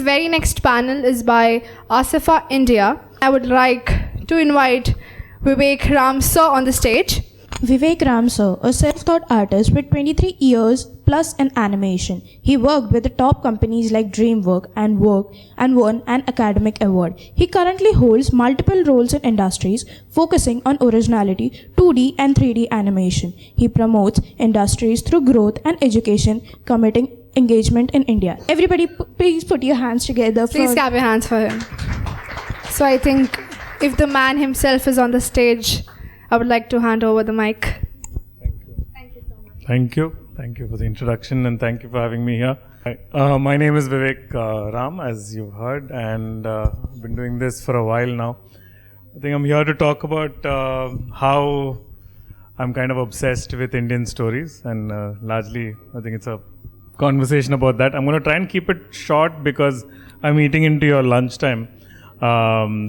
very next panel is by Asifa India. I would like to invite Vivek Ram sir on the stage. Vivek Ram sir, a self-taught artist with 23 years plus in animation. He worked with the top companies like DreamWorks and won an academic award. He currently holds multiple roles in industries focusing on originality, 2D and 3D animation. He promotes industries through growth and education, committing engagement in India. Everybody please put your hands together. Please clap your hands for him. So I think if the man himself is on the stage, I would like to hand over the mic. Thank you. Thank you so much. Thank you. Thank you for the introduction and thank you for having me here. My name is Vivek Ram, as you've heard, and I've been doing this for a while now. I think I'm here to talk about how I'm kind of obsessed with Indian stories, and largely I think it's a conversation about that. I'm going to try and keep it short because I'm eating into your lunchtime.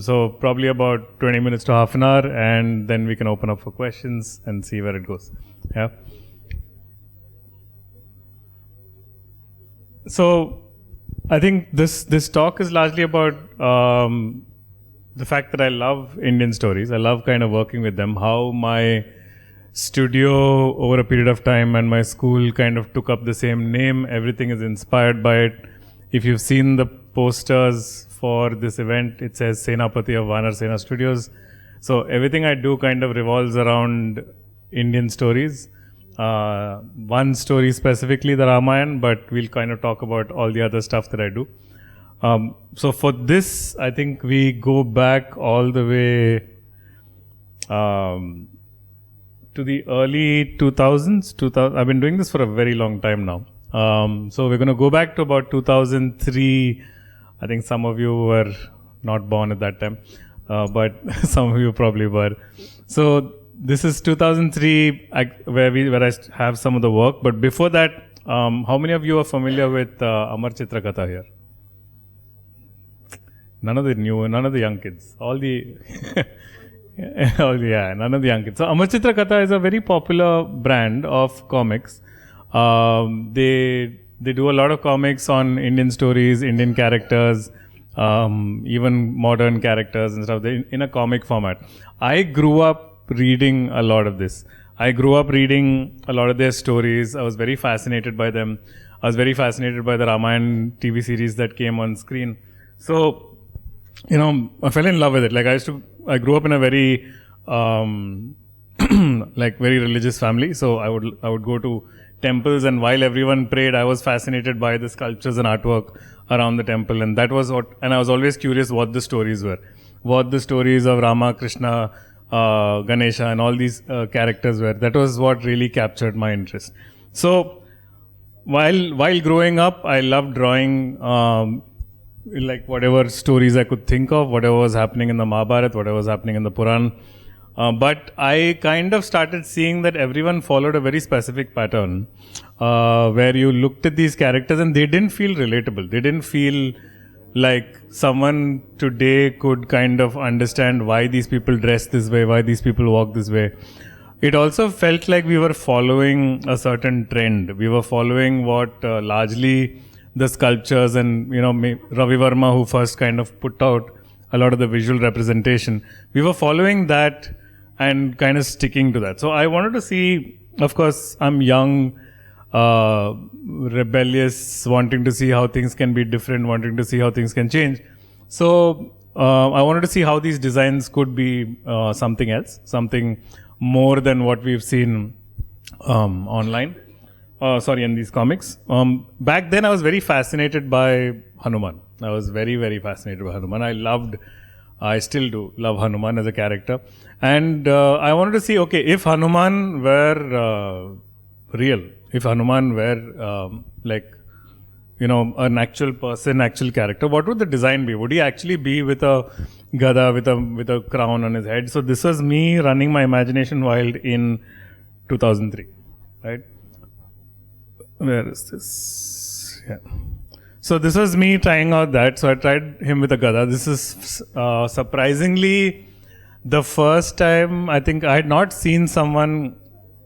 So probably about 20 minutes to half an hour, and then we can open up for questions and see where it goes. Yeah. So I think this talk is largely about the fact that I love Indian stories. I love kind of working with them. How my studio over a period of time and my school kind of took up the same name. Everything is inspired by it. If you've seen the posters for this event, it says Senapati of Vanar Sena Studios. So everything I do kind of revolves around Indian stories. One story specifically, the Ramayana, but we'll kind of talk about all the other stuff that I do. So for this, I think we go back all the way to the early 2000s. I've been doing this for a very long time now. So we're going to go back to about 2003. I think some of you were not born at that time, but some of you probably were. So this is 2003 where I have some of the work. But before that, how many of you are familiar with Amar YathaKatha here? None of the young kids. None of the young kids. So Amar YathaKatha is a very popular brand of comics. They do a lot of comics on Indian stories, Indian characters, even modern characters and stuff in a comic format. I grew up reading a lot of this. I grew up reading a lot of their stories. I was very fascinated by them. I was very fascinated by the Ramayana TV series that came on screen. So, I fell in love with it. Like I grew up in a very, very religious family. So I would go to temples, and while everyone prayed, I was fascinated by the sculptures and artwork around the temple, and that was and I was always curious what the stories were, what the stories of Rama, Krishna, Ganesha and all these characters were. That was what really captured my interest. So while growing up, I loved drawing whatever stories I could think of, whatever was happening in the Mahabharata, whatever was happening in the Puran. But I kind of started seeing that everyone followed a very specific pattern where you looked at these characters and they didn't feel relatable. They didn't feel like someone today could kind of understand why these people dress this way, why these people walk this way. It also felt like we were following a certain trend. We were following what largely the sculptures and, Ravi Verma, who first kind of put out a lot of the visual representation. We were following that and kind of sticking to that. So I wanted to see, of course, I'm young, rebellious, wanting to see how things can be different, wanting to see how things can change. So I wanted to see how these designs could be something else, something more than what we've seen online. In these comics. Back then I was very fascinated by Hanuman. I was very, very fascinated by Hanuman. I still do love Hanuman as a character. And I wanted to see, okay, if Hanuman were real, if Hanuman were an actual person, actual character, what would the design be? Would he actually be with a gada, with a crown on his head? So this was me running my imagination wild in 2003, right? Where is this? Yeah. So this was me trying out that. So I tried him with a gada. This is surprisingly the first time I think I had not seen someone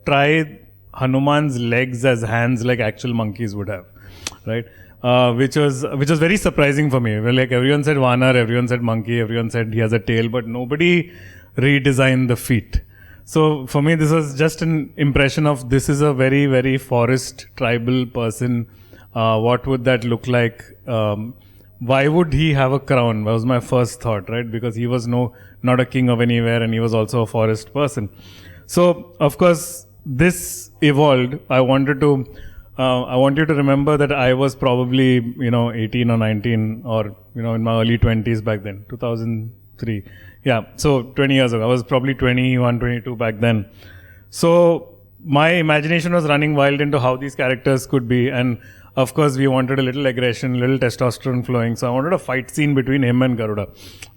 try Hanuman's legs as hands like actual monkeys would have, right? which was very surprising for me. Well, like everyone said Vanar, everyone said monkey, everyone said he has a tail, but nobody redesigned the feet. So for me, this was just an impression of this is a very, very forest tribal person. What would that look like? Why would he have a crown? That was my first thought, right? Because he was not a king of anywhere, and he was also a forest person. So of course, this evolved. I want you to remember that I was probably 18 or 19 or in my early 20s back then, 2003. Yeah, so 20 years ago. I was probably 21, 22 back then. So my imagination was running wild into how these characters could be, and of course we wanted a little aggression, a little testosterone flowing. So I wanted a fight scene between him and Garuda,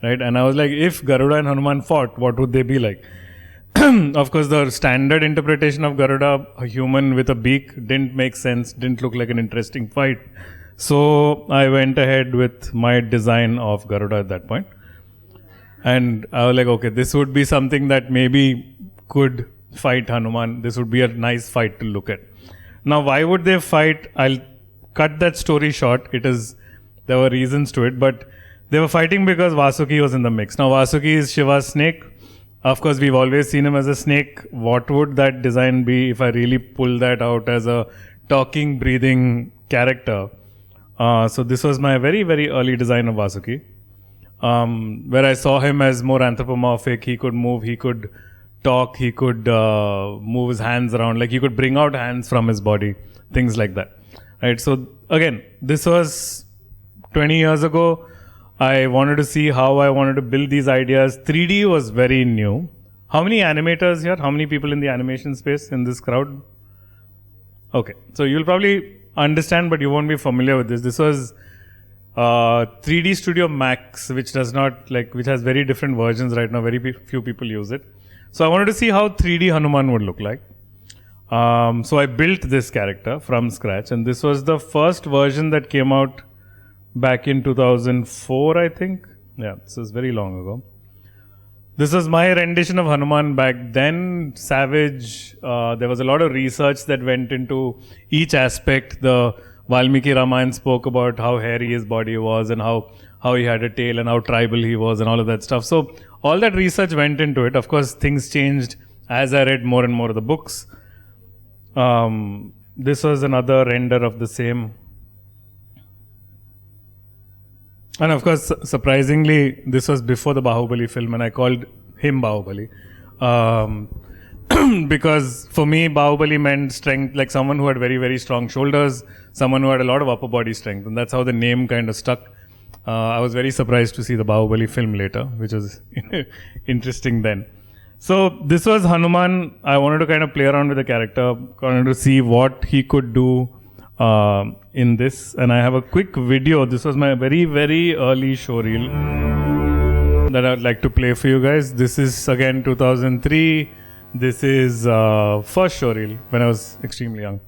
right? And I was like, if Garuda and Hanuman fought, what would they be like? Of course, the standard interpretation of Garuda, a human with a beak, didn't make sense, didn't look like an interesting fight. So I went ahead with my design of Garuda at that point. And I was like, okay, this would be something that maybe could fight Hanuman. This would be a nice fight to look at. Now, why would they fight? I'll cut that story short. There were reasons to it, but they were fighting because Vasuki was in the mix. Now, Vasuki is Shiva's snake. Of course, we've always seen him as a snake. What would that design be if I really pull that out as a talking, breathing character? So this was my very, very early design of Vasuki, where I saw him as more anthropomorphic. He could move, he could talk, he could move his hands around, like he could bring out hands from his body, things like that. Right. So again, this was 20 years ago. I wanted to see how I wanted to build these ideas. 3D was very new. How many animators here? How many people in the animation space in this crowd? Okay. So you'll probably understand, but you won't be familiar with this. This was 3D Studio Max, which has very different versions right now. Very few people use it. So I wanted to see how 3D Hanuman would look like. So I built this character from scratch, and this was the first version that came out back in 2004, I think. Yeah, this was very long ago. This was my rendition of Hanuman back then. Savage. There was a lot of research that went into each aspect. The Valmiki Ramayana spoke about how hairy his body was and how he had a tail and how tribal he was and all of that stuff. So all that research went into it. Of course, things changed as I read more and more of the books. This was another render of the same. And of course, surprisingly, this was before the Bahubali film, and I called him Bahubali. Because for me, Bahubali meant strength, like someone who had very, very strong shoulders, someone who had a lot of upper body strength. And that's how the name kind of stuck. I was very surprised to see the Bahubali film later, which was interesting then. So this was Hanuman. I wanted to kind of play around with the character, wanted to see what he could do in this. And I have a quick video. This was my very, very early showreel that I would like to play for you guys. This is again 2003. This is first showreel when I was extremely young.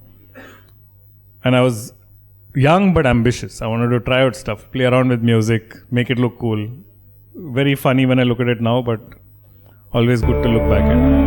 And I was young but ambitious. I wanted to try out stuff, play around with music, make it look cool. Very funny when I look at it now, but always good to look back at.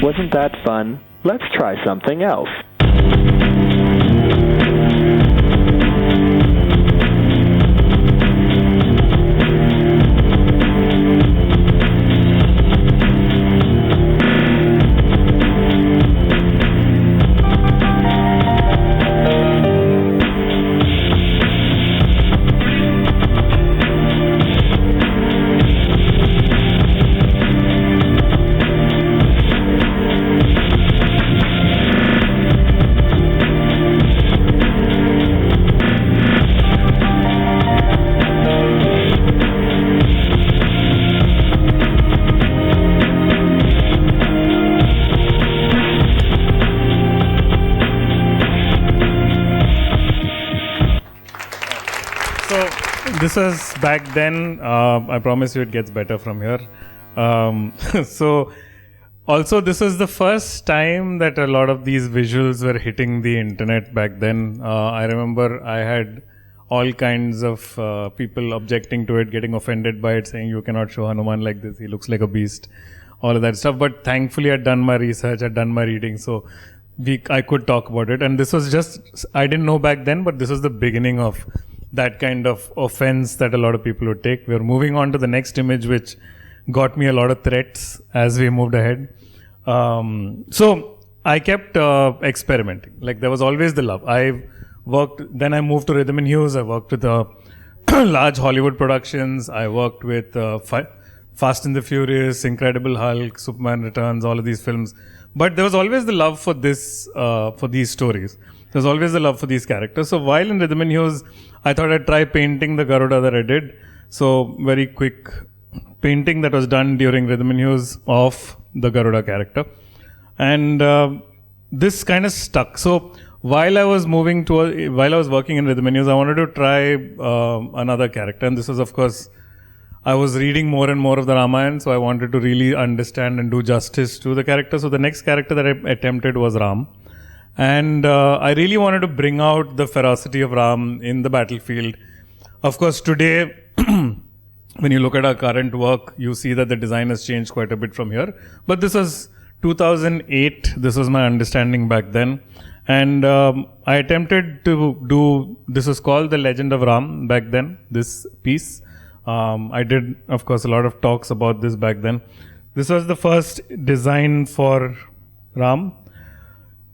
Wasn't that fun? Let's try something else. this was back then. I promise you it gets better from here. So also this was the first time that a lot of these visuals were hitting the internet back then. I remember I had all kinds of people objecting to it, getting offended by it, saying you cannot show Hanuman like this, he looks like a beast, all of that stuff. But thankfully I'd done my research, I'd done my reading, so I could talk about it. And this was just, I didn't know back then, but this was the beginning of that kind of offense that a lot of people would take. We're moving on to the next image, which got me a lot of threats as we moved ahead. So I kept experimenting. Like, there was always the love. Then I moved to Rhythm and Hues. I worked with large Hollywood productions. I worked with Fast and the Furious, Incredible Hulk, Superman Returns, all of these films. But there was always the love for for these stories. There was always the love for these characters. So while in Rhythm and Hues, I thought I'd try painting the Garuda that I did. So very quick painting that was done during Rhythm and Hues of the Garuda character. And this kind of stuck. So while I was working in Rhythm and Hues, I wanted to try another character. And this was, of course, I was reading more and more of the Ramayana, so I wanted to really understand and do justice to the character. So the next character that I attempted was Ram. And I really wanted to bring out the ferocity of Ram in the battlefield. Of course, today, when you look at our current work, you see that the design has changed quite a bit from here. But this was 2008. This was my understanding back then. And I attempted to do, this was called The Legend of Ram back then, this piece. I did, of course, a lot of talks about this back then. This was the first design for Ram.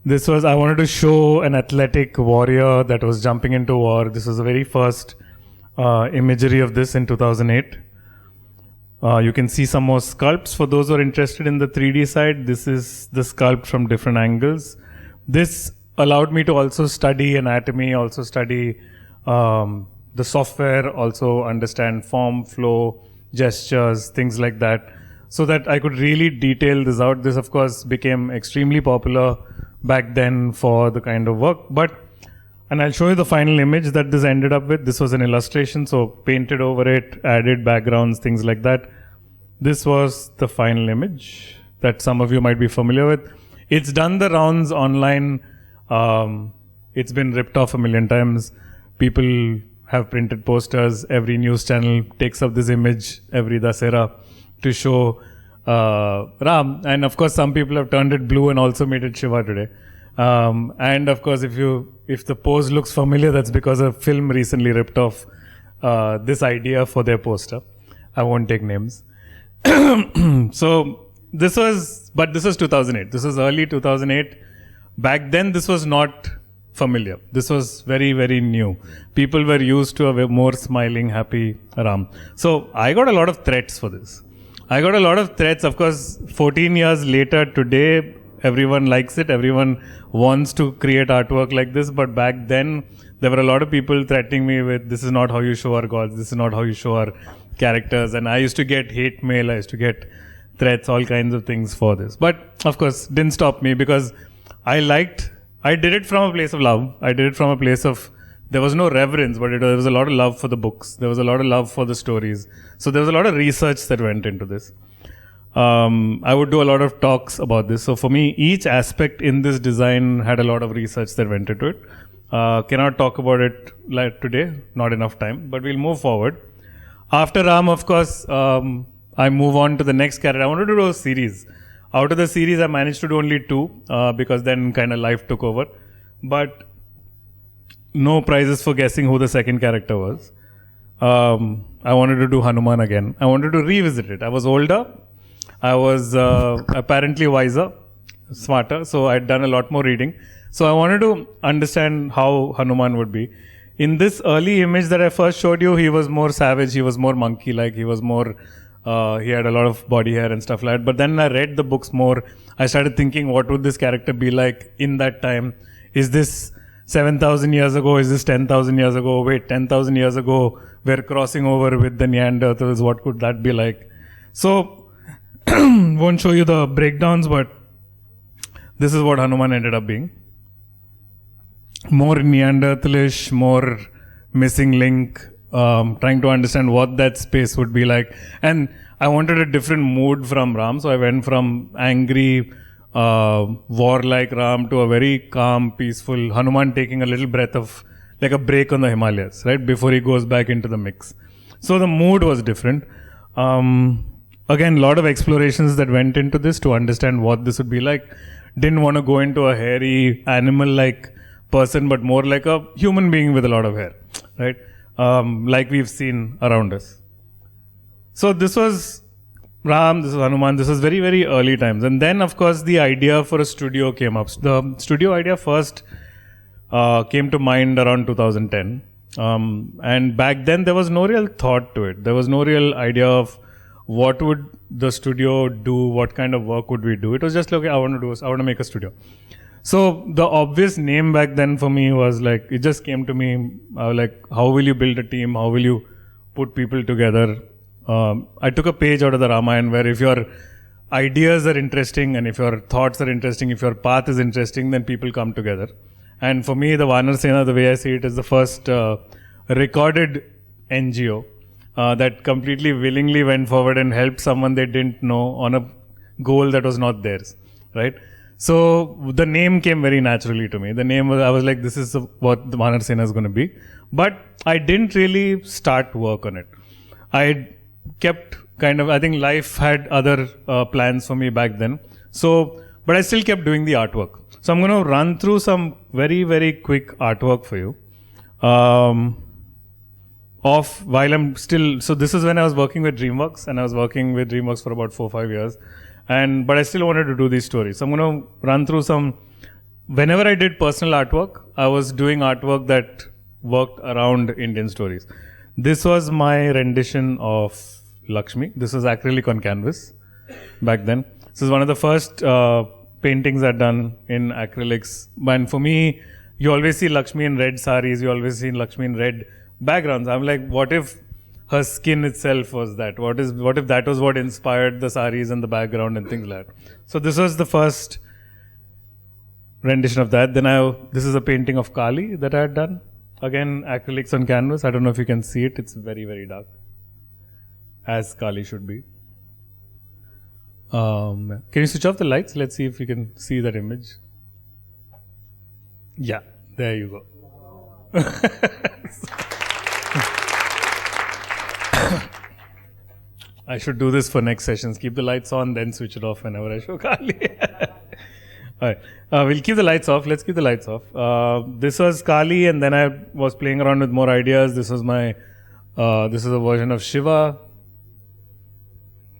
I wanted to show an athletic warrior that was jumping into war. This was the very first imagery of this in 2008. You can see some more sculpts. For those who are interested in the 3D side, this is the sculpt from different angles. This allowed me to also study anatomy, also study the software, also understand form, flow, gestures, things like that, so that I could really detail this out. This, of course, became extremely popular back then for the kind of work. And I'll show you the final image that this ended up with. This was an illustration, so painted over it, added backgrounds, things like that. This was the final image that some of you might be familiar with. It's done the rounds online. It's been ripped off a million times. People have printed posters. Every news channel takes up this image every Dasera to show Ram. And of course, some people have turned it blue and also made it Shiva today. And of course, if the pose looks familiar, that's because a film recently ripped off this idea for their poster. I won't take names. So this was 2008. This was early 2008. Back then, this was not familiar. This was very, very new. People were used to a more smiling, happy Ram. So I got a lot of threats for this. Of course, 14 years later, today, everyone likes it. Everyone wants to create artwork like this. But back then, there were a lot of people threatening me with, this is not how you show our gods. This is not how you show our characters. And I used to get hate mail. I used to get threats, all kinds of things for this. But of course, didn't stop me, because I did it from a place of love. I did it from a place of, there was no reverence, but there was a lot of love for the books. There was a lot of love for the stories. So there was a lot of research that went into this. I would do a lot of talks about this. So for me, each aspect in this design had a lot of research that went into it. Cannot talk about it like today, not enough time, but we'll move forward. After Ram, of course, I move on to the next character. I wanted to do a series. Out of the series, I managed to do only 2 because then kind of life took over. But no prizes for guessing who the second character was. I wanted to do Hanuman again. I wanted to revisit it. I was older. I was apparently wiser, smarter. So I'd done a lot more reading. So I wanted to understand how Hanuman would be. In this early image that I first showed you, he was more savage. He was more monkey-like. He was more... he had a lot of body hair and stuff like that. But then I read the books more. I started thinking, what would this character be like in that time? Is this 7,000 years ago? Is this 10,000 years ago? Wait, 10,000 years ago, we're crossing over with the Neanderthals. What could that be like? So, won't show you the breakdowns, but this is what Hanuman ended up being. More Neanderthalish, more missing link, trying to understand what that space would be like. And I wanted a different mood from Ram, so I went from angry, warlike Ram to a very calm, peaceful Hanuman taking a little breath of, like a break on the Himalayas, right, before he goes back into the mix. So the mood was different. Again, a lot of explorations that went into this to understand what this would be like. Didn't want to go into a hairy, animal-like person, but more like a human being with a lot of hair, right? Like we've seen around us. So this was Ram, this was Hanuman, this was very, very early times. And then, of course, the idea for a studio came up. The studio idea first came to mind around 2010. And back then, there was no real thought to it. There was no real idea of what would the studio do, what kind of work would we do. It was just like, okay, I want to make a studio. So the obvious name back then for me was like, it just came to me, like, how will you build a team? How will you put people together? I took a page out of the Ramayana where if your ideas are interesting and if your thoughts are interesting, if your path is interesting, then people come together. And for me, the Vanar Sena, the way I see it, is the first recorded NGO that completely willingly went forward and helped someone they didn't know on a goal that was not theirs, right? So the name came very naturally to me. The name was, I was like, this is what the Vanar Sena is going to be. But I didn't really start work on it. I kept kind of, I think life had other plans for me back then. So, but I still kept doing the artwork. So I'm going to run through some very, very quick artwork for you. While I'm still, so this is when I was working with DreamWorks, and I was working with DreamWorks for about 4-5 years. But I still wanted to do these stories. So I'm going to run through some, whenever I did personal artwork, I was doing artwork that worked around Indian stories. This was my rendition of Lakshmi. This was acrylic on canvas back then. This is one of the first paintings I'd done in acrylics. And for me, you always see Lakshmi in red saris, you always see Lakshmi in red backgrounds. I'm like, what if her skin itself was that? What if that was what inspired the saris and the background and things like that? So this was the first rendition of that. Then this is a painting of Kali that I had done. Again, acrylics on canvas. I don't know if you can see it. It's very, very dark, as Kali should be. Can you switch off the lights? Let's see if you can see that image. Yeah, there you go. I should do this for next sessions. Keep the lights on, then switch it off whenever I show Kali. Alright, we'll keep the lights off. Let's keep the lights off. This was Kali, and then I was playing around with more ideas. This was this is a version of Shiva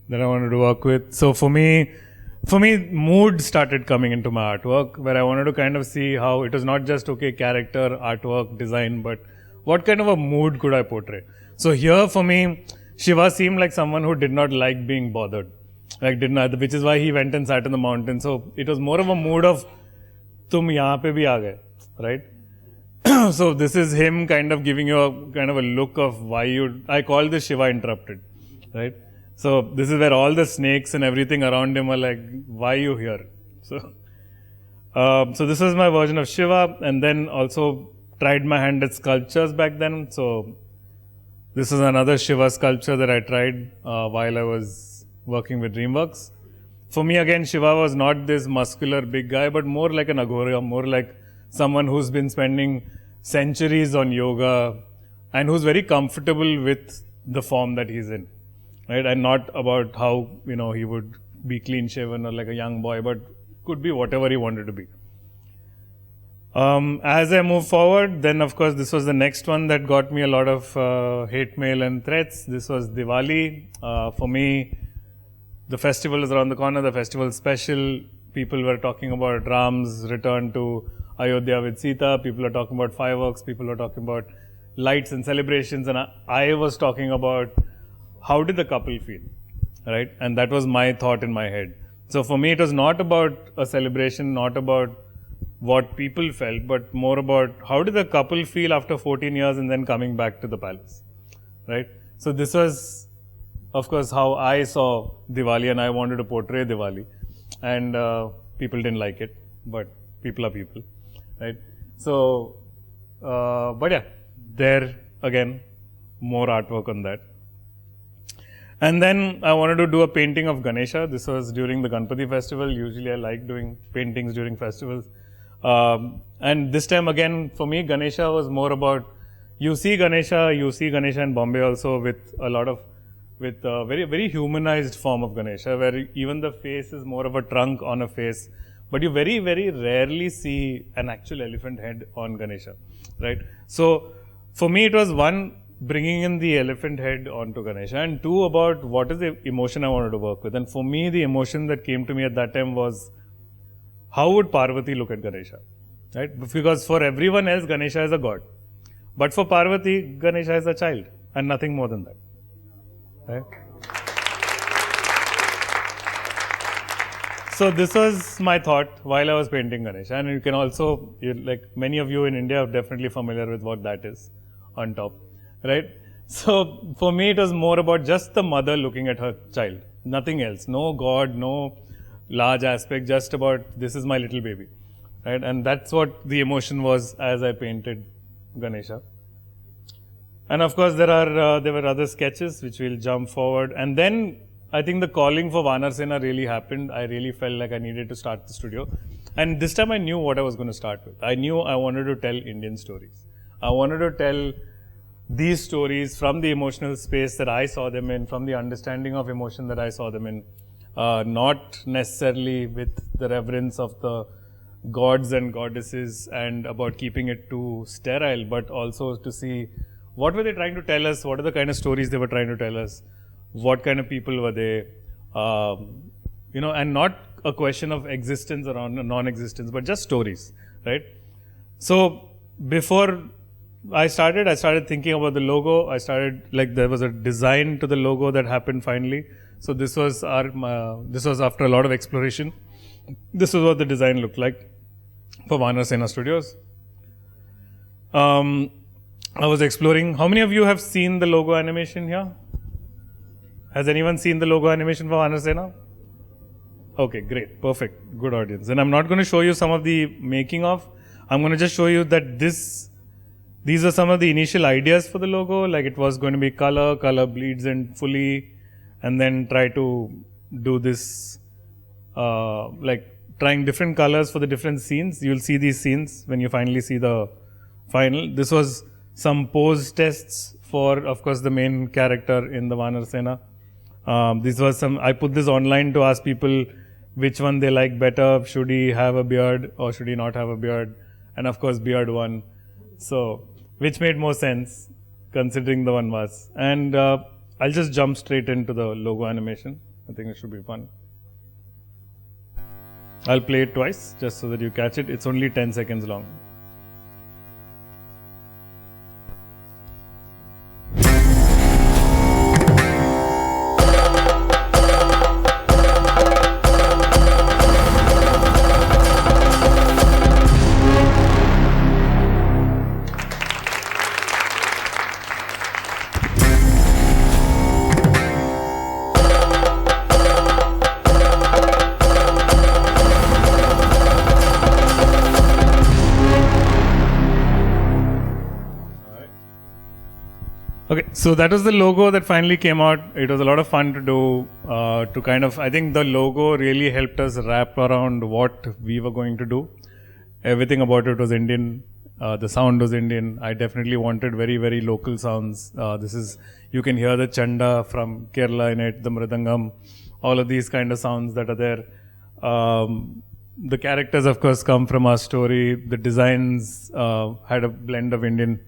that I wanted to work with. So for me, mood started coming into my artwork, where I wanted to kind of see how it was not just, okay, character, artwork, design, but what kind of a mood could I portray? So here for me, Shiva seemed like someone who did not like being bothered. Which is why he went and sat in the mountain. So it was more of a mood of, tum yahan pe bhi aa gaye, right? So this is him kind of giving you a kind of a look of I call this Shiva interrupted, right? So this is where all the snakes and everything around him are like, why are you here? So this was my version of Shiva, and then also tried my hand at sculptures back then. So this is another Shiva sculpture that I tried while I was working with DreamWorks. For me, again, Shiva was not this muscular big guy, but more like an Aghora, more like someone who's been spending centuries on yoga and who's very comfortable with the form that he's in, right? And not about how, he would be clean shaven or like a young boy, but could be whatever he wanted to be. As I move forward, then of course this was the next one that got me a lot of hate mail and threats. This was Diwali. For me, the festival is around the corner, the festival special. People were talking about Ram's return to Ayodhya with Sita. People are talking about fireworks. People are talking about lights and celebrations. And I was talking about how did the couple feel, right? And that was my thought in my head. So for me, it was not about a celebration, not about what people felt, but more about how did the couple feel after 14 years and then coming back to the palace, right? So this was, of course, how I saw Diwali, and I wanted to portray Diwali. And people didn't like it, but people are people, right? So, but yeah, there again, more artwork on that. And then I wanted to do a painting of Ganesha. This was during the Ganpati festival. Usually I like doing paintings during festivals. And this time again, for me, Ganesha was more about, you see Ganesha in Bombay also with a lot of, with a very, very humanized form of Ganesha, where even the face is more of a trunk on a face. But you very, very rarely see an actual elephant head on Ganesha, right? So for me, it was one, bringing in the elephant head onto Ganesha, and two, about what is the emotion I wanted to work with. And for me, the emotion that came to me at that time was, how would Parvati look at Ganesha, right? Because for everyone else, Ganesha is a god. But for Parvati, Ganesha is a child and nothing more than that, right? So this was my thought while I was painting Ganesha. And you can also, like many of you in India are definitely familiar with what that is on top. Right? So for me, it was more about just the mother looking at her child, nothing else. No God, no large aspect, just about this is my little baby. Right? And that's what the emotion was as I painted Ganesha. And of course, there were other sketches which we'll jump forward. And then I think the calling for Vanarsena really happened. I really felt like I needed to start the studio. And this time I knew what I was going to start with. I knew I wanted to tell Indian stories. I wanted to tell these stories from the emotional space that I saw them in, from the understanding of emotion that I saw them in, not necessarily with the reverence of the gods and goddesses and about keeping it too sterile, but also to see what were they trying to tell us, what are the kind of stories they were trying to tell us, what kind of people were they, and not a question of existence or non-existence, but just stories, right? So before I started thinking about the logo. There was a design to the logo that happened finally. So this was after a lot of exploration. This was what the design looked like for Vanarsena Studios. I was exploring. How many of you have seen the logo animation here? Has anyone seen the logo animation for Vanarsena? Okay, great, perfect, good audience. And I'm not going to show you some of the making of. I'm going to just show you that these are some of the initial ideas for the logo, like it was going to be color bleeds in fully, and then try to do this, like trying different colors for the different scenes. You'll see these scenes when you finally see the final. This was some pose tests for, of course, the main character in the Vanarsena. I put this online to ask people which one they like better. Should he have a beard or should he not have a beard? And of course, beard won. So, which made more sense considering the one was. And I'll just jump straight into the logo animation. I think it should be fun. I'll play it twice just so that you catch it. It's only 10 seconds long. Okay, so that was the logo that finally came out. It was a lot of fun to do, I think the logo really helped us wrap around what we were going to do. Everything about it was Indian. The sound was Indian. I definitely wanted very, very local sounds. You can hear the chanda from Kerala in it, the mridangam, all of these kind of sounds that are there. The characters, of course, come from our story. The designs had a blend of Indian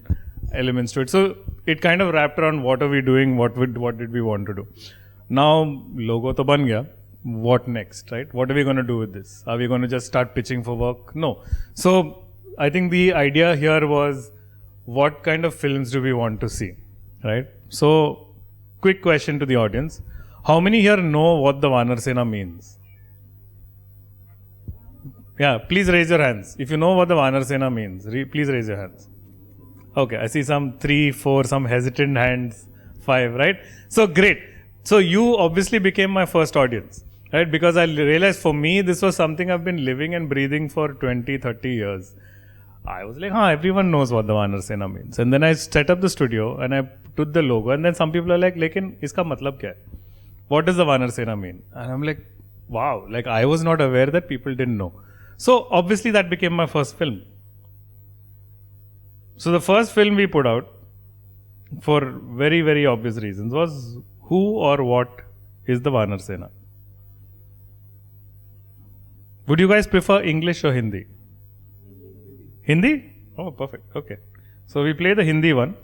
elements to it. So it kind of wrapped around what are we doing, what did we want to do. Now, logo to ban gaya. What next, right? What are we going to do with this? Are we going to just start pitching for work? No. So I think the idea here was, what kind of films do we want to see, right? So quick question to the audience. How many here know what the Vanarsena means? Yeah, please raise your hands. If you know what the Vanarsena means, please raise your hands. Okay, I see some 3, 4, some hesitant hands, 5, right? So great. So you obviously became my first audience, right? Because I realized for me, this was something I've been living and breathing for 20, 30 years. I was like, everyone knows what the Vanar Sena means. And then I set up the studio and I put the logo. And then some people are like, lekin iska matlab kya hai? What does the Vanar Sena mean? And I'm like, wow, like I was not aware that people didn't know. So obviously that became my first film. So the first film we put out, for very, very obvious reasons, was who or what is the Vanar Sena? Would you guys prefer English or Hindi? Hindi? Oh, perfect. Okay. So we play the Hindi one.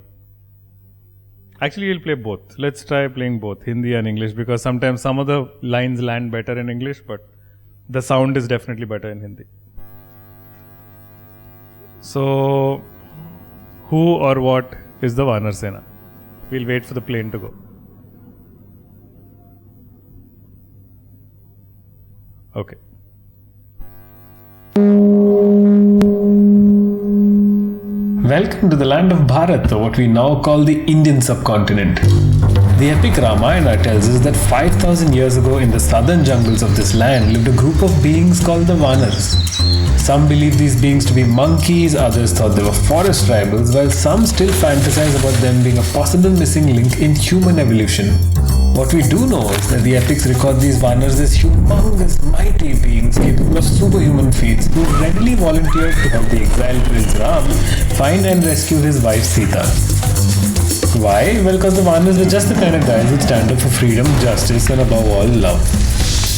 Actually, we'll play both. Let's try playing both Hindi and English, because sometimes some of the lines land better in English, but the sound is definitely better in Hindi. So, who or what is the Vanar Sena? We'll wait for the plane to go. Okay. Welcome to the land of Bharat, or what we now call the Indian subcontinent. The epic Ramayana tells us that 5,000 years ago in the southern jungles of this land lived a group of beings called the Vanars. Some believed these beings to be monkeys, others thought they were forest tribals, while some still fantasize about them being a possible missing link in human evolution. What we do know is that the epics record these Vanars as humongous, mighty beings capable of superhuman feats who readily volunteered to help the exiled Prince Ram find and rescue his wife Sita. Why? Well, because the Vanars were just the kind of guys who stand up for freedom, justice, and above all, love.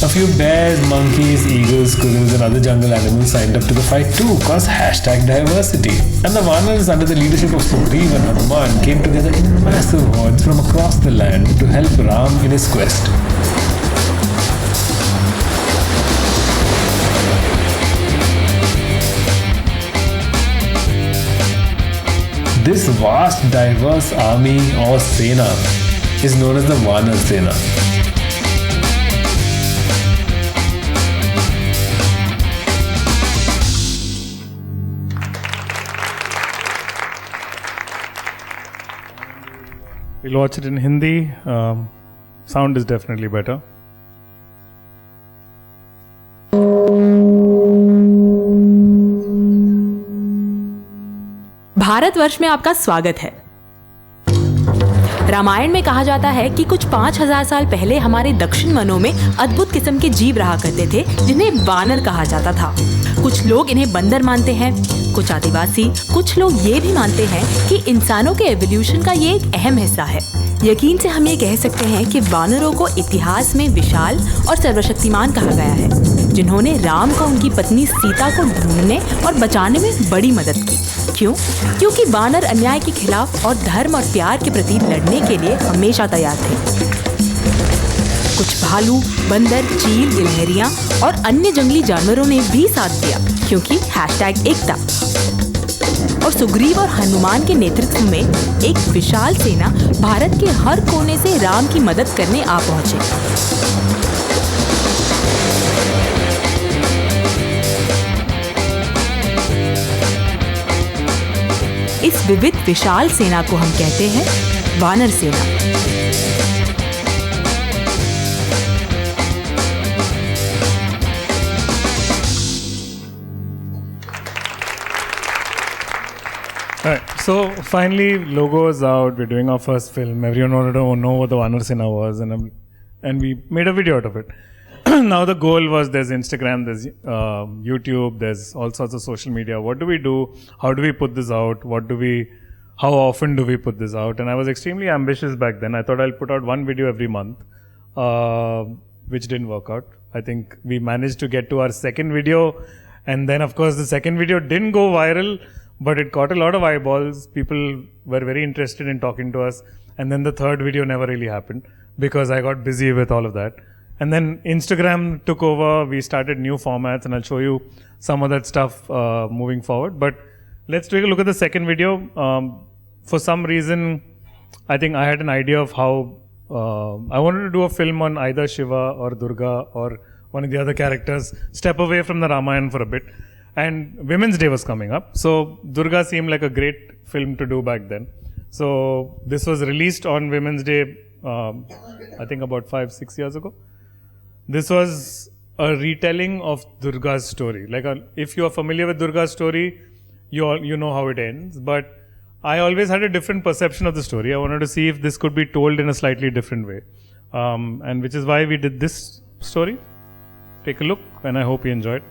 A few bears, monkeys, eagles, squirrels, and other jungle animals signed up to the fight too, cause #diversity. And the Vanars, under the leadership of Sugriva and Hanuman, came together in massive hordes from across the land to help Ram in his quest. This vast, diverse army or Sena is known as the Vanar Sena. We'll watch it in Hindi. Sound is definitely better. Bharatvarsh में आपका स्वागत है। रामायण में कहा जाता है कि कुछ 5000 साल पहले हमारे दक्षिण वनों में अद्भुत किस्म के जीव रहा करते थे, जिन्हें वानर कहा जाता था। कुछ लोग इन्हें बंदर मानते हैं, कुछ आदिवासी, कुछ लोग ये भी मानते हैं कि इंसानों के एवोल्यूशन का ये एक अहम हिस्सा है। यकीन से हम ये कह सकते हैं कि वानरों को इतिहास में विशाल और सर्वशक्तिमान कहा गया है, जिन्होंने राम को उनकी पत्नी सीता को ढूंढने और बचाने में बड़ी मदद की। क्यों? क्योंकि वानर अन्याय के खिलाफ और धर्म और प्यार के प्रति लड़ने के लिए हमेशा तैयार थे। कुछ भालू, बंदर, चील, गिलहरियां और अन्य जंगली जानवरों ने भी साथ दिया, क्योंकि #एकता। और सुग्रीव और हनुमान के नेतृत्व में एक विशाल सेना भारत के हर कोने से राम की मदद करने आ पहुंचे। इस विविध विशाल सेना को हम कहते हैं वानर सेना। Alright, so finally, logo is out. We're doing our first film. Everyone wanted to know what the Vanar Sena was, and we made a video out of it. Now the goal was, there's Instagram, there's YouTube, there's all sorts of social media. What do we do? How do we put this out? How often do we put this out? And I was extremely ambitious back then. I thought I'll put out one video every month, which didn't work out. I think we managed to get to our second video, and then of course the second video didn't go viral, but it got a lot of eyeballs. People were very interested in talking to us. And then the third video never really happened because I got busy with all of that. And then Instagram took over. We started new formats, and I'll show you some of that stuff moving forward. But let's take a look at the second video. For some reason, I think I had an idea of how I wanted to do a film on either Shiva or Durga or one of the other characters, step away from the Ramayana for a bit. And Women's Day was coming up. So Durga seemed like a great film to do back then. So this was released on Women's Day, I think about 5-6 years ago. This was a retelling of Durga's story. Like if you are familiar with Durga's story, you know how it ends. But I always had a different perception of the story. I wanted to see if this could be told in a slightly different way, and which is why we did this story. Take a look, and I hope you enjoyed.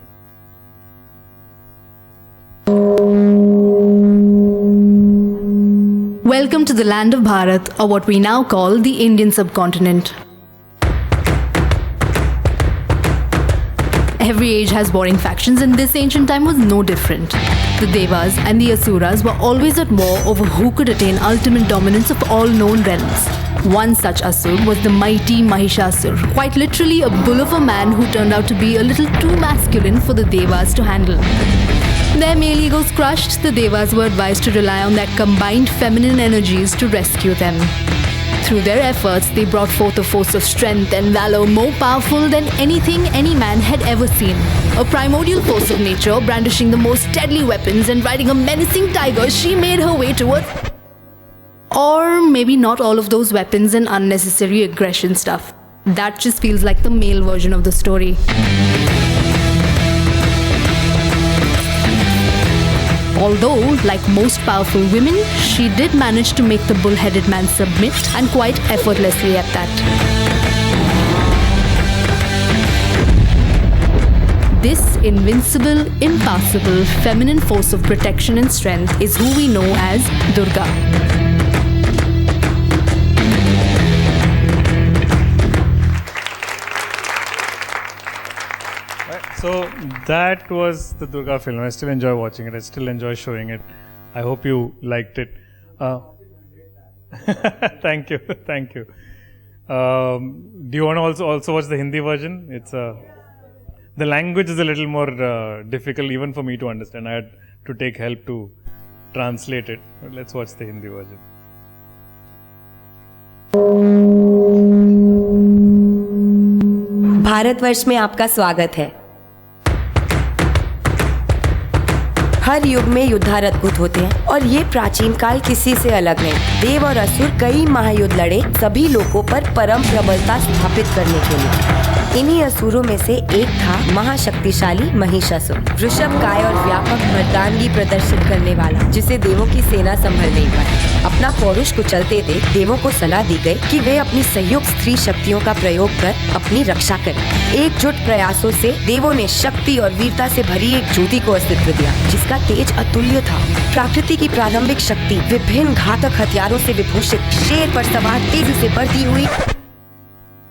Welcome to the land of Bharat, or what we now call the Indian subcontinent. Every age has warring factions, and this ancient time was no different. The Devas and the Asuras were always at war over who could attain ultimate dominance of all known realms. One such Asur was the mighty Mahishasur, quite literally a bull of a man who turned out to be a little too masculine for the Devas to handle. Their male egos crushed, the Devas were advised to rely on their combined feminine energies to rescue them. Through their efforts, they brought forth a force of strength and valor more powerful than anything any man had ever seen. A primordial force of nature, brandishing the most deadly weapons and riding a menacing tiger, she made her way towards... Or maybe not all of those weapons and unnecessary aggression stuff. That just feels like the male version of the story. Although, like most powerful women, she did manage to make the bull-headed man submit, and quite effortlessly at that. This invincible, impassable, feminine force of protection and strength is who we know as Durga. So that was the Durga film. I still enjoy watching it. I still enjoy showing it. I hope you liked it. Thank you, thank you. Do you want to also watch the Hindi version? It's the language is a little more difficult even for me to understand. I had to take help to translate it. But let's watch the Hindi version. Bharatvarsh में आपका स्वागत है। हर युग में युद्धार अद्भुत होते हैं और ये प्राचीन काल किसी से अलग नहीं। देव और असुर कई महायुद्ध लड़े सभी लोगों पर परम प्रबलता स्थापित करने के लिए। इन्हीं असुरों में से एक था महाशक्तिशाली महिषासुर, वृषभ काय और व्यापक मर्दानगी प्रदर्शित करने वाला, जिसे देवों की सेना संभल नहीं पाई। अपना पौरुष कुचलते देख देवों को सलाह दी गई कि वे अपनी संयुक्त स्त्री शक्तियों का प्रयोग कर अपनी रक्षा करें। एकजुट प्रयासों से देवों ने शक्ति और वीरता से भरी एक ज्योति को अस्तित्व दिया, जिसका तेज अतुल्य था। प्रकृति की प्रारंभिक शक्ति विभिन्न घातक हथियारों से विभूषित शेर पर सवार तेजी से बढ़ती हुई,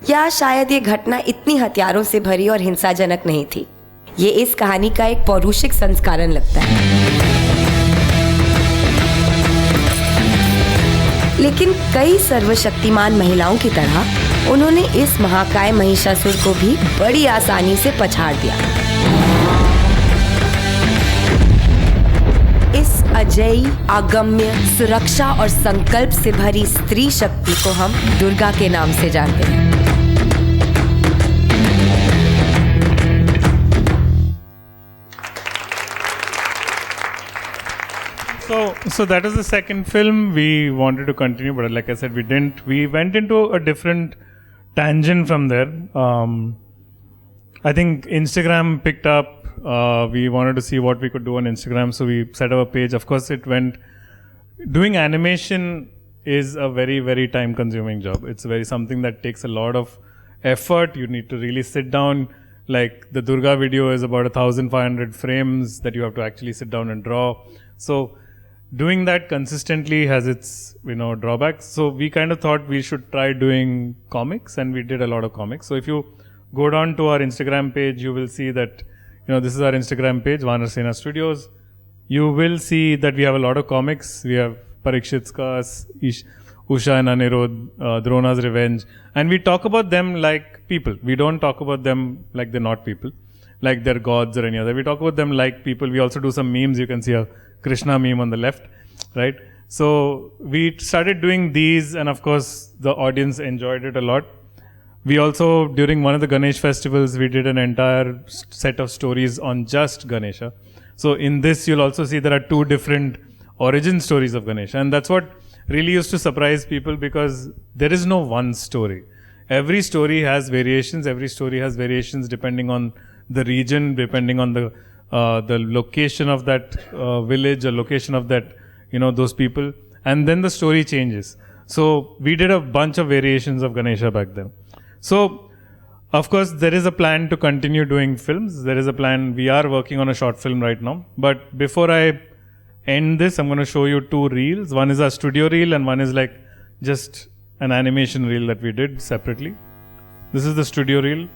या शायद ये घटना इतनी हथियारों से भरी और हिंसाजनक नहीं थी। ये इस कहानी का एक पौरुषिक संस्करण लगता है। लेकिन कई सर्वशक्तिमान महिलाओं की तरह उन्होंने इस महाकाय महिषासुर को भी बड़ी आसानी से पछाड़ दिया। इस अजेय, अगम्य, सुरक्षा और संकल्प से भरी स्त्री शक्ति को हम दुर्गा के नाम से जानते हैं। So that is the second film. We wanted to continue, but like I said, we didn't. We went into a different tangent from there. I think Instagram picked up. We wanted to see what we could do on Instagram, so we set up a page. Of course, it went. Doing animation is a very, very time-consuming job. It's something that takes a lot of effort. You need to really sit down. Like the Durga video is about 1,500 frames that you have to actually sit down and draw. So doing that consistently has its, drawbacks. So we kind of thought we should try doing comics, and we did a lot of comics. So if you go down to our Instagram page, you will see that, this is our Instagram page, Vanar Sena Studios. You will see that we have a lot of comics. We have Parikshit's Curse, Usha and Anirudh, Drona's Revenge. And we talk about them like people. We don't talk about them like they're not people, like they're gods or any other. We talk about them like people. We also do some memes. You can see a Krishna meme on the left, right? So we started doing these, and of course the audience enjoyed it a lot. We also, during one of the Ganesh festivals, we did an entire set of stories on just Ganesha. So in this, you'll also see there are two different origin stories of Ganesha, and that's what really used to surprise people, because there is no one story. Every story has variations. Every story has variations depending on the region, depending on the the location of that village, or location of that, those people, and then the story changes. So we did a bunch of variations of Ganesha back then. So of course there is a plan to continue doing films. There is a plan. We are working on a short film right now. But before I end this, I'm going to show you 2 reels. One is a studio reel and one is like just an animation reel that we did separately. This is the studio reel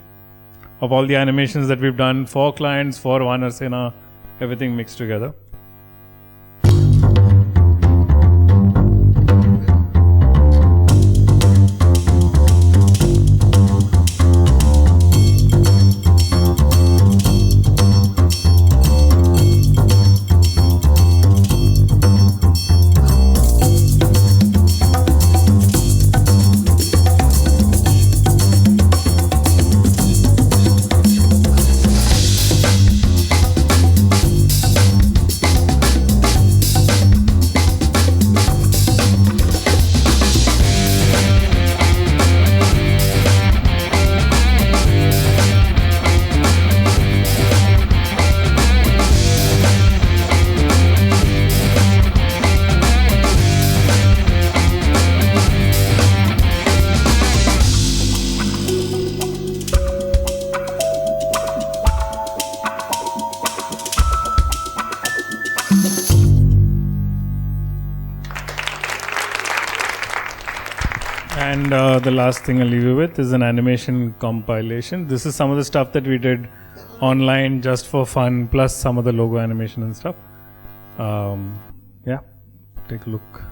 of all the animations that we've done for clients, for Vanarsena, everything mixed together. And the last thing I'll leave you with is an animation compilation. This is some of the stuff that we did online just for fun, plus some of the logo animation and stuff. Yeah, take a look.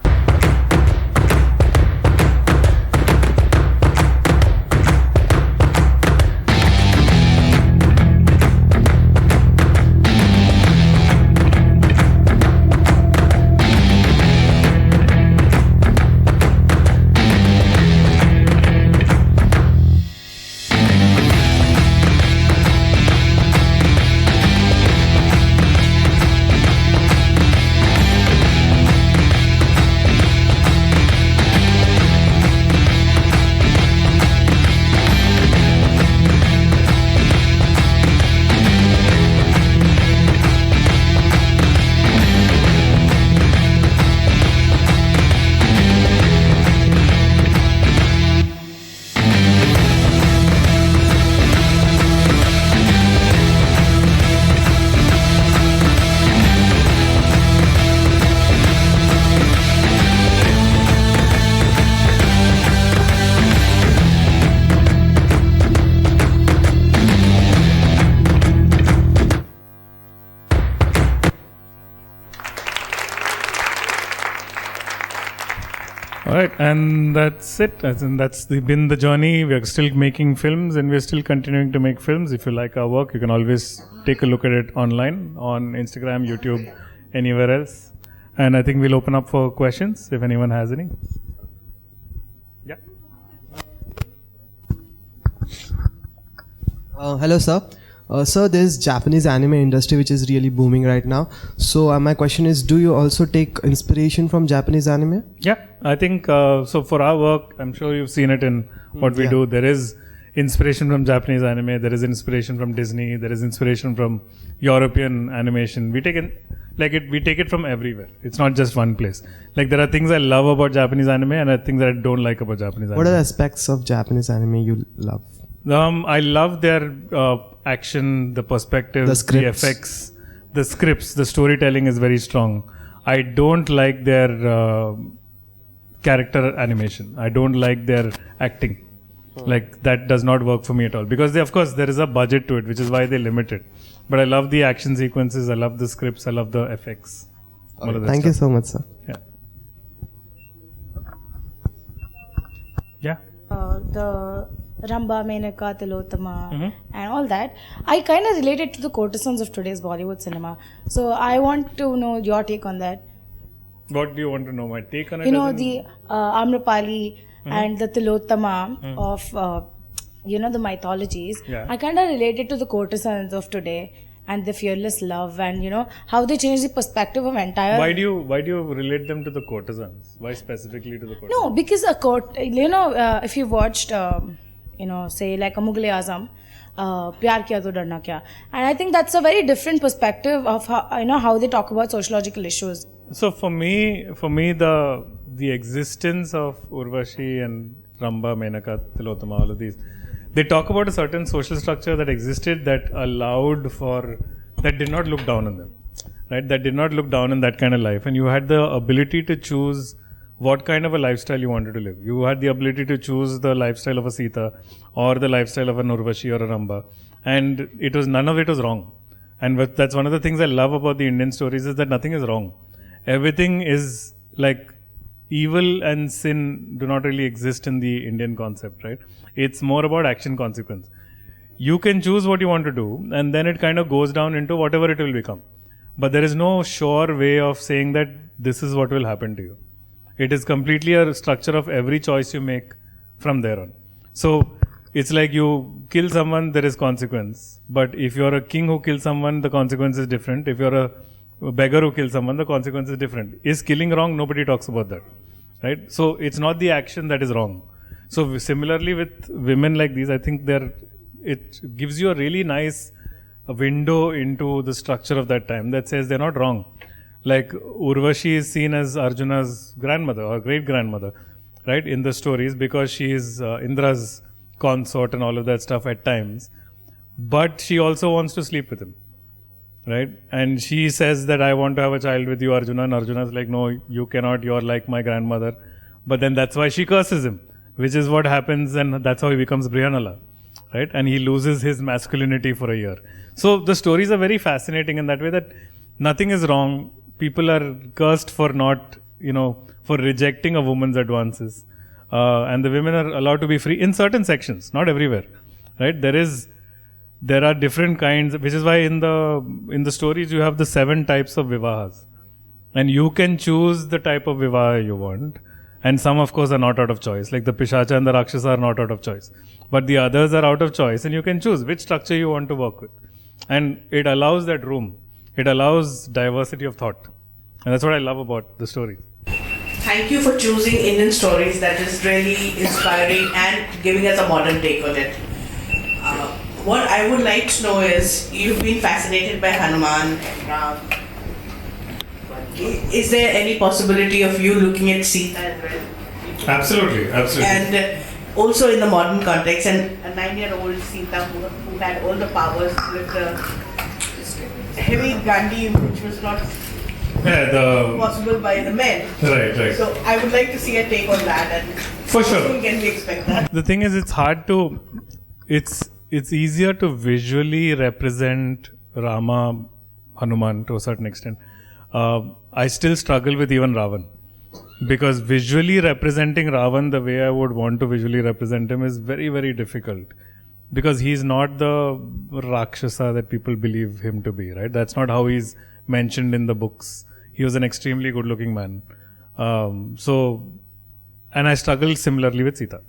Alright, and that's it. That's been the journey. We are still making films and we're still continuing to make films. If you like our work, you can always take a look at it online, on Instagram, YouTube, anywhere else. And I think we'll open up for questions if anyone has any. Yeah. Hello, sir. Sir, there's Japanese anime industry which is really booming right now. So my question is, do you also take inspiration from Japanese anime? Yeah, I think so. For our work, I'm sure you've seen it in what we do. There is inspiration from Japanese anime. There is inspiration from Disney. There is inspiration from European animation. We take it from everywhere. It's not just one place. Like there are things I love about Japanese anime, and there are things that I don't like about Japanese anime. What are the aspects of Japanese anime you love? I love their action, the perspective, the effects, the scripts, the storytelling is very strong. I don't like their character animation. I don't like their acting. Like that does not work for me at all. Because of course there is a budget to it, which is why they limit it. But I love the action sequences, I love the scripts, I love the effects. Thank you so much, sir. Yeah. Yeah. The Ramba, Menaka, Tilotama, and all that, I kind of related to the courtesans of today's Bollywood cinema. So I want to know your take on that. What do you want to know? My take on it? You know, the Amrapali and the Tilotama of, the mythologies. Yeah. I kind of related to the courtesans of today and the fearless love and, how they change the perspective of entire... Why do you relate them to the courtesans? Why specifically to the courtesans? No, because a court, if you watched... say like a Mughal-e-Azam, प्यार किया तो डरना क्या. And I think that's a very different perspective of how they talk about sociological issues. So for me, the existence of Urvashi and Ramba, Menaka, Tilotama, all of these, they talk about a certain social structure that existed that that did not look down on them, right? That did not look down on that kind of life, and you had the ability to choose what kind of a lifestyle you wanted to live. You had the ability to choose the lifestyle of a Sita or the lifestyle of an Urvashi or a Ramba, and none of it was wrong. And that's one of the things I love about the Indian stories is that nothing is wrong. Everything is like evil and sin do not really exist in the Indian concept, right? It's more about action consequence. You can choose what you want to do, and then it kind of goes down into whatever it will become. But there is no sure way of saying that this is what will happen to you. It is completely a structure of every choice you make from there on. So it's like you kill someone, there is consequence. But if you're a king who kills someone, the consequence is different. If you're a beggar who kills someone, the consequence is different. Is killing wrong? Nobody talks about that, right? So it's not the action that is wrong. So similarly with women like these, I think it gives you a really nice window into the structure of that time that says they're not wrong. Like Urvashi is seen as Arjuna's grandmother or great-grandmother, right, in the stories because she is Indra's consort and all of that stuff at times. But she also wants to sleep with him, right? And she says that I want to have a child with you, Arjuna. And Arjuna's like, no, you cannot. You're like my grandmother. But then that's why she curses him, which is what happens, and that's how he becomes Brihanala, right? And he loses his masculinity for a year. So the stories are very fascinating in that way that nothing is wrong. People are cursed for not, for rejecting a woman's advances. And the women are allowed to be free in certain sections, not everywhere, right? There are different kinds, which is why in the stories you have the 7 types of vivahas. And you can choose the type of vivaha you want. And some, of course, are not out of choice. Like the Pishacha and the Rakshasa are not out of choice. But the others are out of choice, and you can choose which structure you want to work with. And it allows that room. It allows diversity of thought. And that's what I love about the stories. Thank you for choosing Indian stories. That is really inspiring and giving us a modern take on it. What I would like to know is, you've been fascinated by Hanuman and Ram. Is there any possibility of you looking at Sita as well? Absolutely. And also in the modern context, and a 9-year-old Sita who had all the powers with the heavy Gandhi, which was not possible by the men. Right. So I would like to see a take on that, and for sure. How soon can we expect that? The thing is, it's easier to visually represent Rama, Hanuman to a certain extent. I still struggle with even Ravan, because visually representing Ravan the way I would want to visually represent him is very, very difficult, because he's not the Rakshasa that people believe him to be, right? That's not how he's mentioned in the books. He was an extremely good looking man. And I struggle similarly with Sita.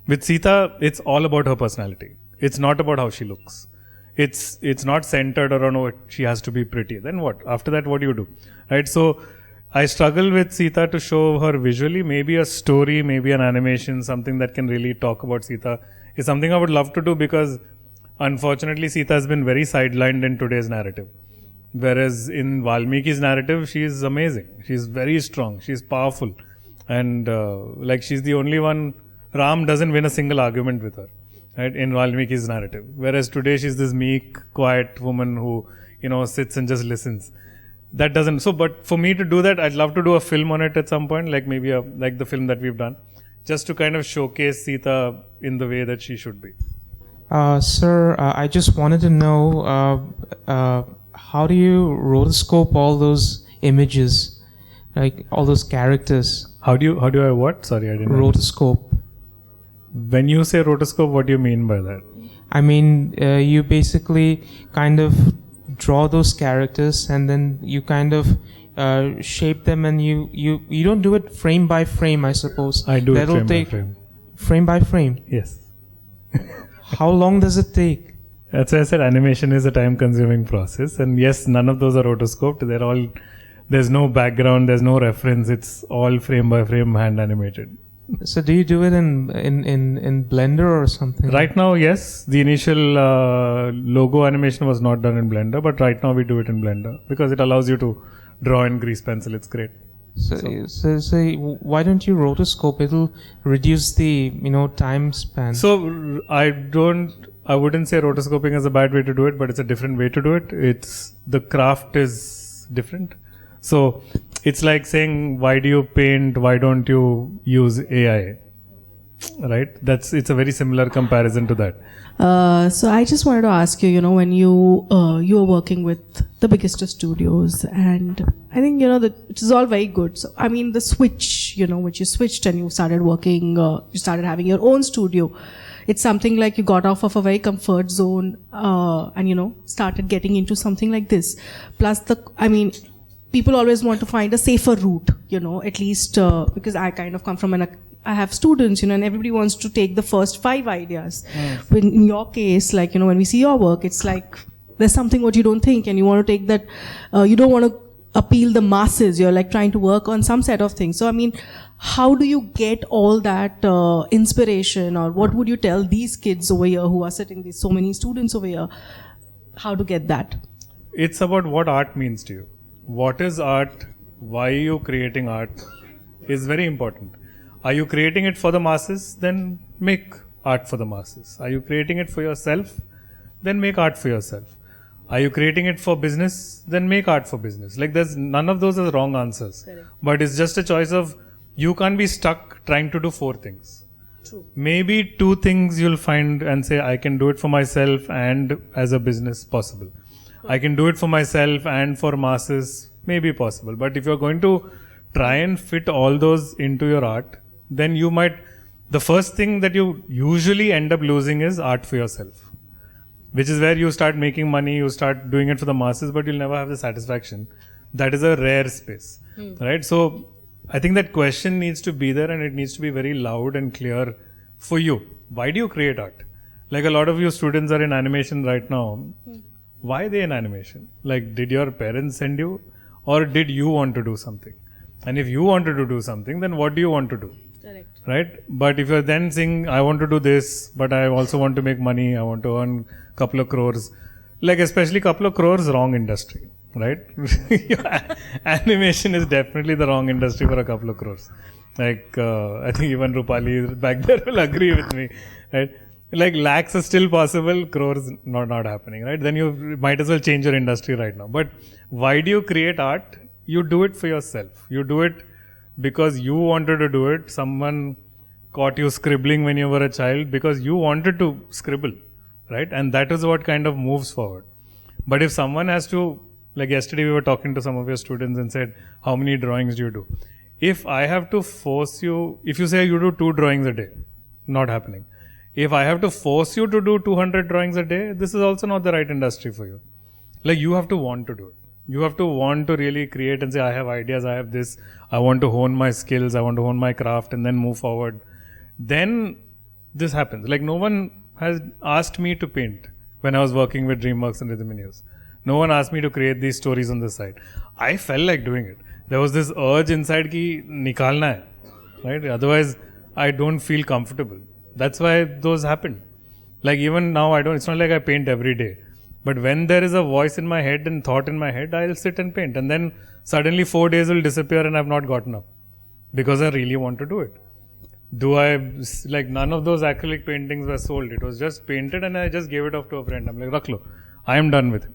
With Sita, it's all about her personality. It's not about how she looks. It's not centered around, oh, she has to be pretty. Then what? After that, what do you do? Right? So I struggle with Sita to show her visually. Maybe a story, maybe an animation, something that can really talk about Sita is something I would love to do, because unfortunately Sita has been very sidelined in today's narrative. Whereas in Valmiki's narrative, she is amazing. She's very strong. She's powerful. And she's the only one. Ram doesn't win a single argument with her, right, in Valmiki's narrative. Whereas today she's this meek, quiet woman who, sits and just listens. That doesn't. So, but for me to do that, I'd love to do a film on it at some point, like maybe like the film that we've done, just to kind of showcase Sita in the way that she should be. Sir, I just wanted to know, how do you rotoscope all those images, like all those characters? How do I what? Sorry, I didn't Rotoscope. When you say rotoscope, what do you mean by that? I mean, you basically kind of draw those characters, and then you kind of shape them, and you don't do it frame by frame, I suppose. I do it frame by frame. Frame by frame? Yes. How long does it take? That's why I said animation is a time-consuming process. And yes, none of those are rotoscoped. There's no background, there's no reference. It's all frame by frame, hand animated. So do you do it in Blender or something? Right now, yes. The initial logo animation was not done in Blender, but right now we do it in Blender because it allows you to draw in grease pencil. It's great. So why don't you rotoscope? It'll reduce the time span. So I wouldn't say rotoscoping is a bad way to do it, but it's a different way to do it. It's the craft is different. So it's like saying, why do you paint? Why don't you use AI? Right? It's a very similar comparison to that. So I just wanted to ask you, when you were working with the biggest of studios, and I think it is all very good. So I mean, the switch, which you switched and you started working, you started having your own studio. It's something like you got off of a very comfort zone, and started getting into something like this. Plus, people always want to find a safer route, at least because I kind of come from I have students, and everybody wants to take the first 5 ideas. But in your case, when we see your work, it's like there's something what you don't think, and you want to take that, you don't want to appeal the masses. You're like trying to work on some set of things. So, I mean, how do you get all that inspiration, or what would you tell these kids over here who are sitting, so many students over here, how to get that? It's about what art means to you. What is art? Why are you creating art? Is very important. Are you creating it for the masses? Then make art for the masses. Are you creating it for yourself? Then make art for yourself. Are you creating it for business? Then make art for business. Like there's none of those are wrong answers. Correct. But it's just a choice of, you can't be stuck trying to do 4 things. True. Maybe 2 things you'll find and say, I can do it for myself and as a business possible. I can do it for myself and for masses, maybe possible. But if you're going to try and fit all those into your art, then the first thing that you usually end up losing is art for yourself, which is where you start making money, you start doing it for the masses, but you'll never have the satisfaction. That is a rare space, right? So I think that question needs to be there, and it needs to be very loud and clear for you. Why do you create art? Like a lot of you students are in animation right now. Why are they in animation? Like, did your parents send you, or did you want to do something? And if you wanted to do something, then what do you want to do? Correct. Right? But if you're then saying, I want to do this, but I also want to make money, I want to earn a couple of crores, like especially couple of crores, wrong industry, right? Animation is definitely the wrong industry for a couple of crores. Like, I think even Rupali back there will agree with me, right? Like lakhs are still possible, crores not happening, right? Then you might as well change your industry right now. But why do you create art? You do it for yourself. You do it because you wanted to do it. Someone caught you scribbling when you were a child because you wanted to scribble, right? And that is what kind of moves forward. But if someone has to, like yesterday we were talking to some of your students and said, how many drawings do you do? If I have to force you, if you say you do 2 drawings a day, not happening. If I have to force you to do 200 drawings a day, this is also not the right industry for you. Like you have to want to do it. You have to want to really create and say, I have ideas, I have this, I want to hone my skills, I want to hone my craft and then move forward. Then this happens. Like no one has asked me to paint when I was working with DreamWorks and Rhythm and News. No one asked me to create these stories on the side. I felt like doing it. There was this urge inside ki nikalna hai, right? Otherwise, I don't feel comfortable. That's why those happened. Like even now, it's not like I paint every day. But when there is a voice in my head and thought in my head, I'll sit and paint. And then suddenly 4 days will disappear and I've not gotten up. Because I really want to do it. Like none of those acrylic paintings were sold. It was just painted and I just gave it off to a friend. I'm like, rakh lo, I am done with it.